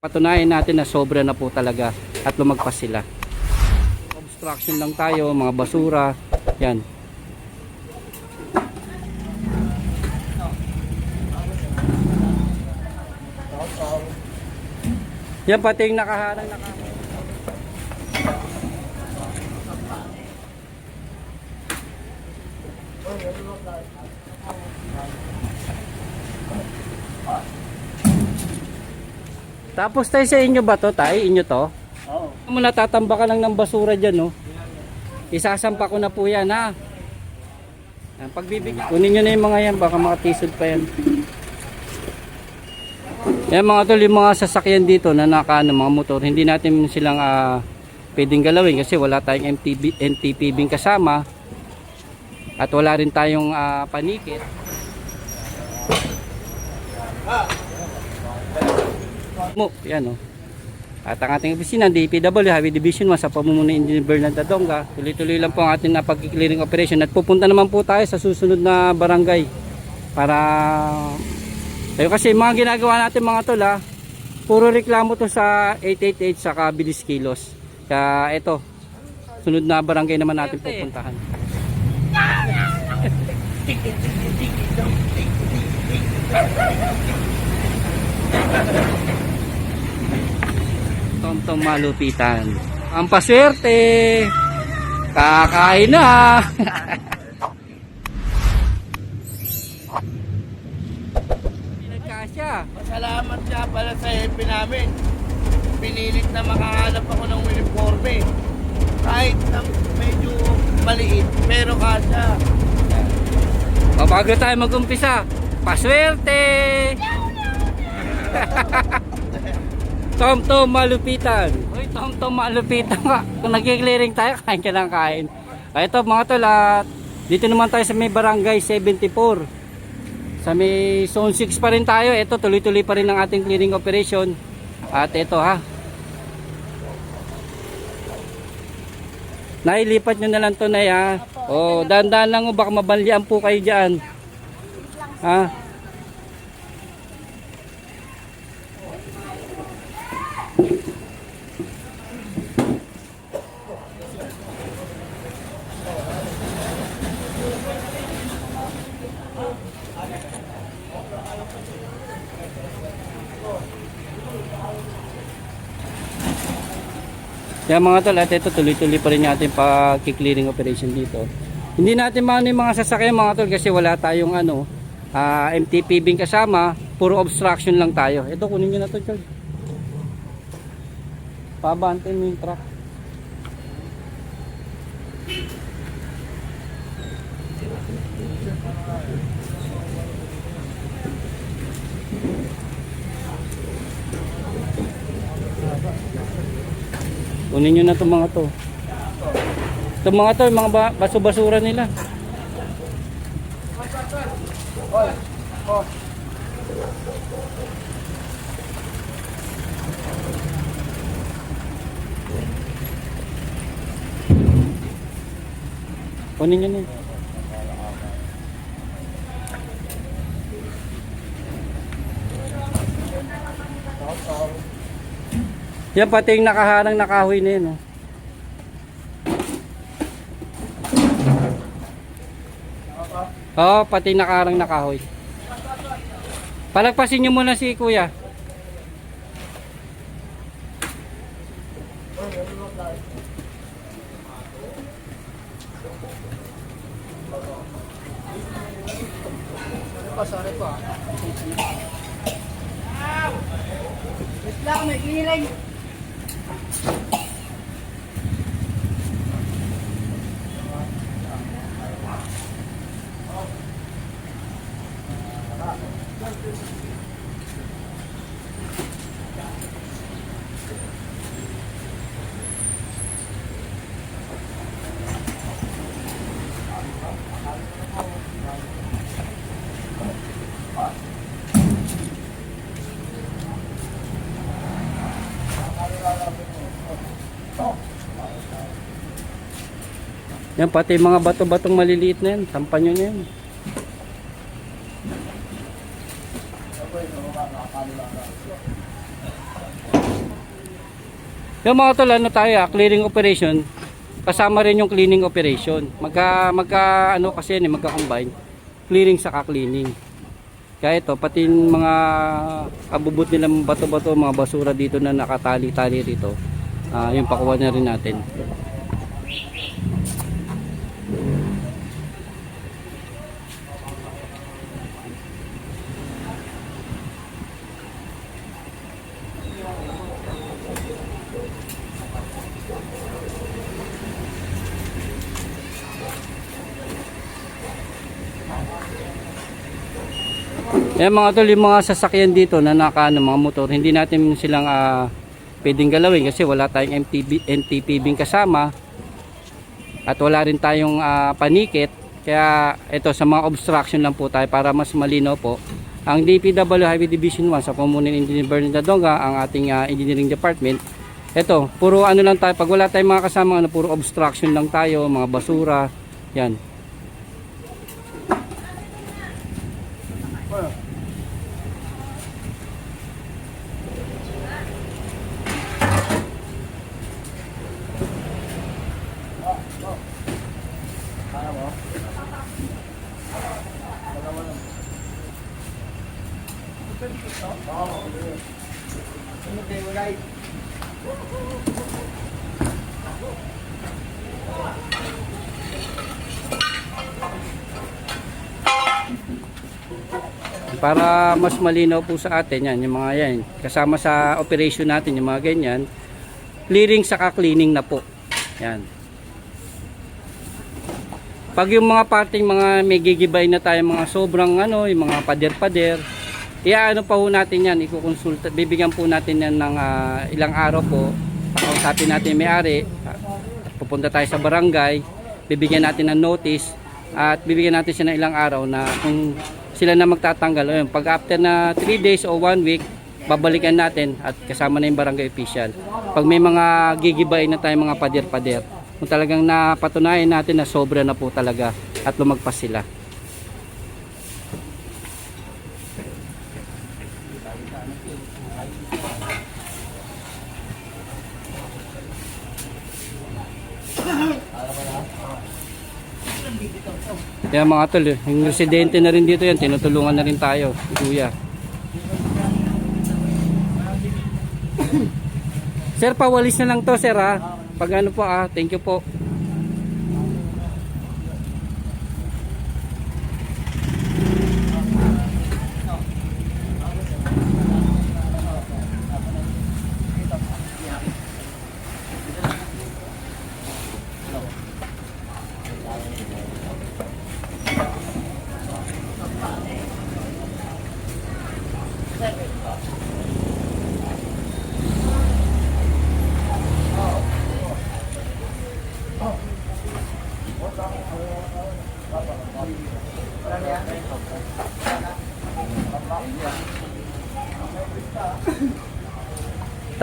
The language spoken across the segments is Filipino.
Patunayan natin na sobra na po talaga at lumagpas sila. Obstruction lang tayo, mga basura, yan. Yan pati yung nakaharang Tapos tayo sa inyo ba to, tay? Inyo to? Oo. Mo natatamba ka lang ng basura dyan, no? Isasampa ko na po yan, ha? Yan, pagbibigyan. Kunin nyo na yung mga yan, baka makatisod pa yan. Yan mga tol, yung mga sasakyan dito na mga motor, hindi natin silang pwedeng galawin kasi wala tayong NTPB kasama at wala rin tayong panikit. Yan o. At ang ating opisina, DPW, Highway Division 1 sa pamumuno ni Engineer Bernard Dadonga. Tuloy-tuloy lang po ang ating pag-clearing operation at pupunta naman po tayo sa susunod na barangay para tayo kasi mga ginagawa natin mga tol puro reklamo to sa 888 sa Bilis Kilos. Kaya ito, sunod na barangay naman natin pupuntahan. Tom malupitan. Ang paswerte. Kakain na. Pinagkasya. Masalamat siya pala sa FB namin. Pinilit na makahanap ako ng uniforme. Kahit na medyo maliit, pero kasya. Bago tayo mag-umpisa, paswerte. Tom malupitan. Uy, Tom malupitan ka. Kung nag-clearing tayo, kain ka ng kain. Ito mga tol, dito naman tayo sa may barangay 74. Sa may zone 6 pa rin tayo. Ito, tuloy-tuloy pa rin ang ating clearing operation. At ito nailipat nyo na lang to na O, dahan-dahan lang baka mabalyan po kayo dyan. Kaya mga tol, at ito tuloy-tuloy pa rin natin pag-clearing operation dito. Hindi natin maano yung mga sasakyan mga tol kasi wala tayong MTPB kasama, puro obstruction lang tayo. Ito kunin nyo na to, George. Pabantin mo yung truck. Kunin nyo na itong mga to. Itong mga to, yung mga baso-basura nila. Kunin nyo na. Yan pati yung nakaharang na kahoy na yun. Pati yung nakaharang na kahoy. Palagpasin nyo muna si kuya. Sorry po. Isla, may clearing. Yan pati mga bato-batong maliliit na yan, sampan nyo na yan. Yung mga tol, ano tayo, clearing operation, kasama rin yung cleaning operation. Ano kasi yan, magka-combine, clearing saka cleaning. Kaya ito, pati yung mga kabubot nilang bato-bato, mga basura dito na nakatali-tali rito, yung pakuha na rin natin. Yan mga tol, yung mga sasakyan dito na mga motor, hindi natin silang pwedeng galawin kasi wala tayong NTPB kasama at wala rin tayong panikit. Kaya ito, sa mga obstruction lang po tayo para mas malinaw po. Ang DPW Highway Division 1 sa pamunuan ni Engineer Bernard Dadonga, ang ating engineering department, ito, puro ano lang tayo, pag wala tayong mga kasama, puro obstruction lang tayo, mga basura, yan. Para mas malinaw po sa atin yan, yung mga yan, kasama sa operation natin, yung mga ganyan, clearing saka cleaning na po. Yan. Pag yung mga parting mga may gigibay na tayo, mga sobrang ano, yung mga pader-pader, iaano pa po natin yan, ikukonsulta, bibigyan po natin yan ng ilang araw po, pakausapin natin may-ari, pupunta tayo sa barangay, bibigyan natin ng notice, at bibigyan natin siya ng ilang araw na kung sila na magtatanggal. Ayun, pag after na 3 days o 1 week, babalikan natin at kasama na yung barangay official. Pag may mga gigibay na tayo, mga pader-pader, kung talagang napatunayan natin na sobra na po talaga at lumagpas sila. Kaya mga tol, yung residente na rin dito yan, tinutulungan na rin tayo, kuya. Sir, pawalis na lang to, sir, ha? Pag ano po, thank you po.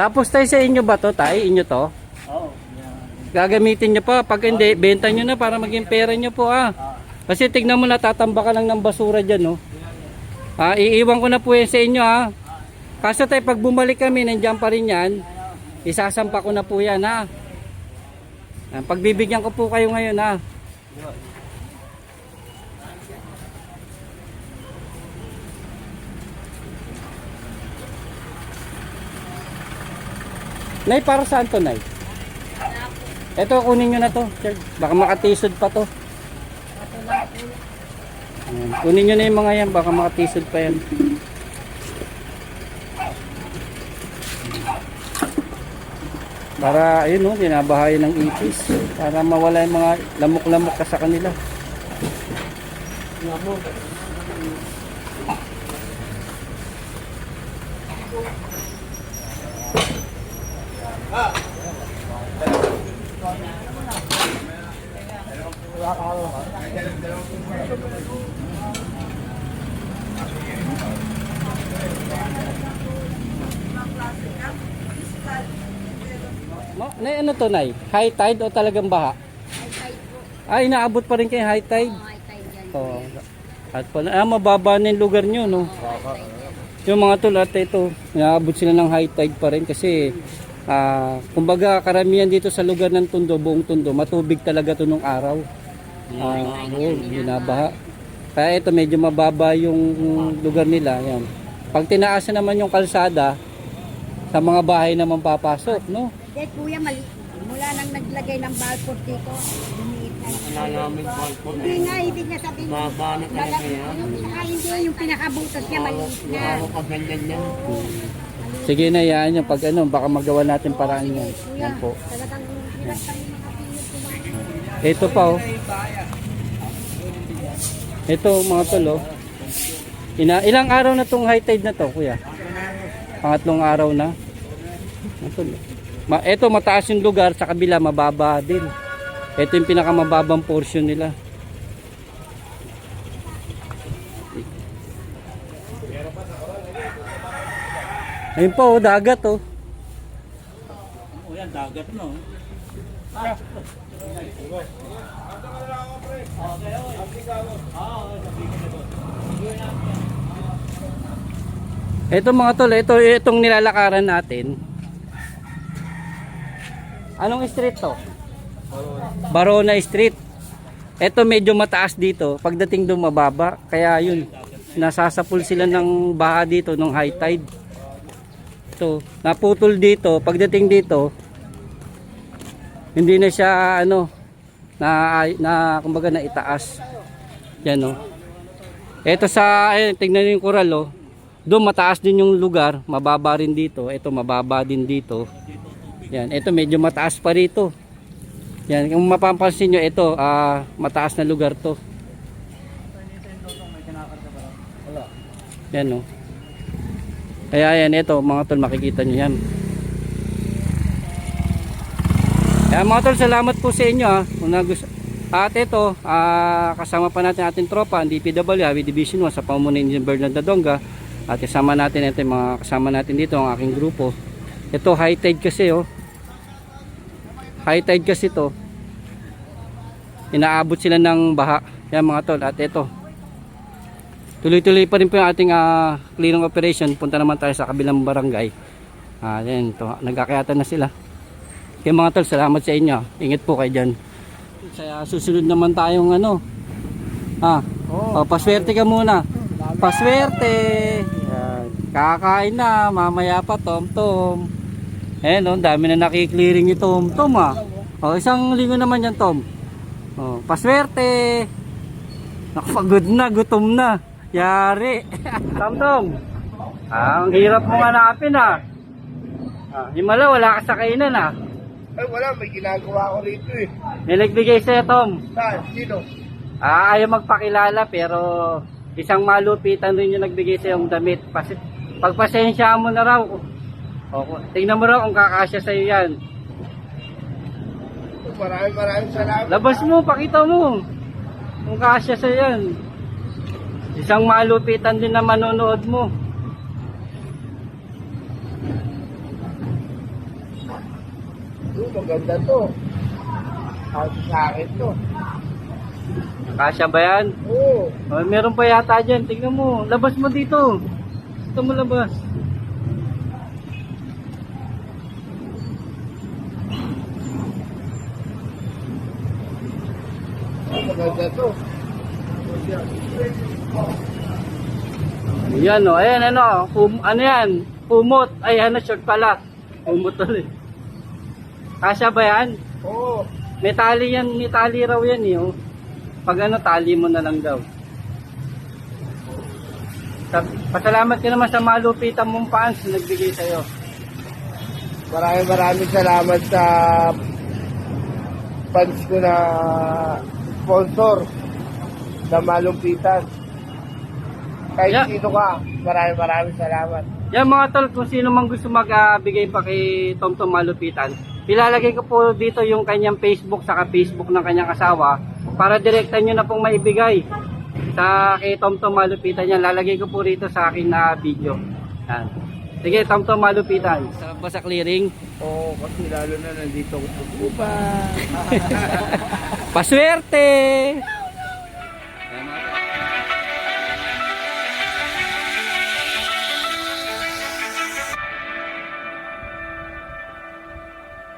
Tapos tayo sa inyo ba to, tay? Inyo to? Oo. Gagamitin nyo pa. Pag hindi, benta nyo na para maging pera nyo po, Kasi tignan mo, natatamba ka lang ng basura dyan, no? Iiwan ko na po yan sa inyo, Kaso tayo, pag bumalik kami, nandiyan pa rin yan. Isasampa ko na po yan, Pagbibigyan ko po kayo ngayon, Nay, para saan to, Nay? Ito, kunin nyo na to. Baka makatisod pa to. Ayan. Kunin nyo na yung mga yan. Baka makatisod pa yan. Para, ayun, binabahayan ng ipis. Para mawala yung mga lamok-lamok ka sa kanila. Nay, ano to, Nay? High tide o talagang baha? High tide po. Ay, inaabot pa rin kayo high tide. High tide yan. Oh, at pala, mababa na yung lugar nyo, no? Yung mga tol, at ito, inaabot sila ng high tide pa rin kasi Kumbaga karamihan dito sa lugar ng Tondo, buong Tondo, matubig talaga to nung araw. Oo, binabaha. Kaya ito medyo mababa yung lugar nila. Yan. Pag tinaasan naman yung kalsada, sa mga bahay naman papasok, no? Hindi, kuya, mali. Mula nang naglagay ng balpot dito, lumiit na. Nalamig balkon Hindi nga, ibig na sabihin. Baba na talaga yan. Saka hindi, yung pinakabutas niya maliit na. Pag ganyan yan. Sige na yan, yung pag ano, baka magawa natin paraan yan. Kuya, Yan po. talagang hirap kami makapilot kumain. Ito pa oh. Ito mga tol oh. Ilang araw na tong high tide na to, kuya? Pangatlong araw na. Ito mataas yung lugar, sa kabila mababa din. Ito yung pinakamababang portion nila. Ayun po, oh, dagat oh. Oh, yan, dagat no. Ito mga tol, itong nilalakaran natin. Anong street to? Barona Street. Ito medyo mataas dito. Pagdating doon mababa. Kaya yun, nasasapul sila ng baha dito nung high tide. Ito, naputol dito. Pagdating dito, hindi na siya ano, kumbaga na itaas. Yan oh. Ito sa, tingnan niyo yung coral oh. Doon mataas din yung lugar, mababa rin dito. Ito mababa din dito. Yan, ito medyo mataas pa rito. Yan, kung mapapansin nyo, ito mataas na lugar to. Yan oh. Kaya yan, ito mga tol, makikita nyo yan. Kaya mga tol, salamat po sa inyo kung nagusto. At ito, kasama pa natin ating tropa, ang DPW, Highway Division 1 sa pamunuan ni Bernard Dadonga. At kasama natin ito, mga kasama natin dito ang aking grupo. Ito high tide kasi oh. High tide kasi to. Inaabot sila ng baha. Yan mga tol. At ito. Tuloy-tuloy pa rin po yung ating clearing operation. Punta naman tayo sa kabilang barangay. Yan to. Nagkakayatan na sila. Kaya mga tol, salamat sa inyo. Ingat po kayo dyan. Kaya susunod naman tayong ano. Paswerte ka muna. Paswerte. Yan. Kakain na. Mamaya pa tom-tom. Ayan, dami na nakiklearing ni Tom-Tom isang linggo naman yan, Tom. Paswerte. Nakapagod na, gutom na. Yari. Tom-Tom. Ang hirap mo hanapin Himala, wala ka sa kainan Ay wala, may ginagawa ko rito eh. May nagbigay sa'yo, Tom. Saan? Sino? Ayaw magpakilala pero isang malupitan rin yung nagbigay sa'yo yung damit. Pagpasensya mo na raw. Tingnan mo raw kung kakasya sa'yo yan. Maraming salamat. Labas mo, pakita mo. Kung kakasya sa'yo yan. Isang malupitan din na manonood mo. Maganda to. Kasi sa akin to. Kakasya ba yan? Oo. Meron pa yata dyan. Tingnan mo. Labas mo dito. Dito mo labas. Maganda to. Yan ayan ano yan? Pumot. Ay short pala. Pumot ulit. Kasya ba yan? Oo. May tali yan, may tali raw yan Pag tali mo na lang daw. Pasalamat ka naman sa malupitan mong fans na nagbigay sa'yo. Maraming salamat sa fans ko na sponsor sa malumpitan. Kahit sino ka, maraming salamat. Yan mga tol, kung sino mang gusto magbigay pa kay Tom Malupitan, ilalagay ko po dito yung kanyang Facebook saka Facebook ng kanyang asawa para direkta nyo na pong maibigay sa kay Tom Malupitan yan. Lalagay ko po rito sa akin na video. Yan. Sige, Tom Malupitan. Sa clearing. Oo, kasi lalo na nandito ko sa Cuba. Paswerte! Ayan mga